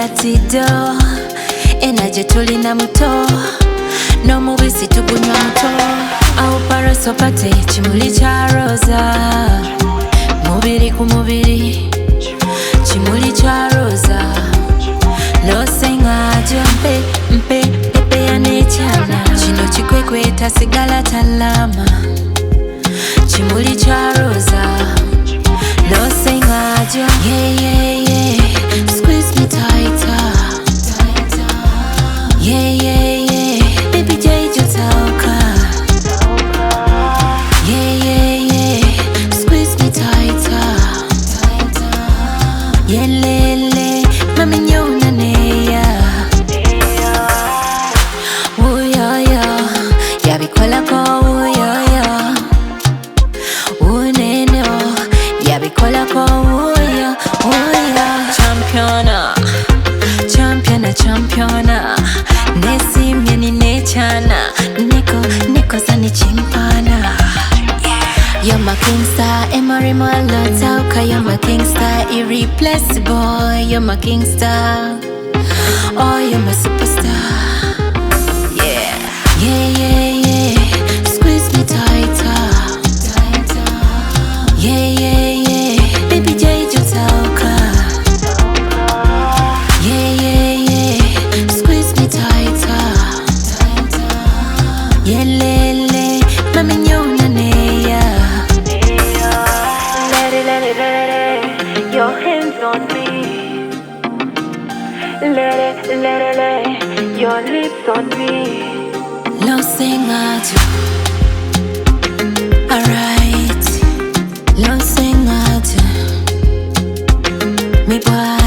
tido enaje tulina muto no mubisi tugunywa muto au parasopate chimuli cha roza mubiri ku mubiri chimuli cha roza losengajo mpe pepe ya nechana chino chikwekweta sigala talama chimuli cha roza losengajo yeah squeeze me tighter yeah baby J Jotauka yeah squeeze me tighter yeah lele mami nyona neya uyoyo yabikola ko uyoyo uneno yabikola ko uyo championa nesimye ni nechana niko sani chimpana you're my king star Emery Malotauka you're my king star irreplaceable you're my king star oh you're my superstar yeah squeeze me tighter yeah baby J Jotauka yeah squeeze me tighter yeah lele mami nyona neya let it your hands on me let it your lips on me lo sengajo alright lo sengajo mi boy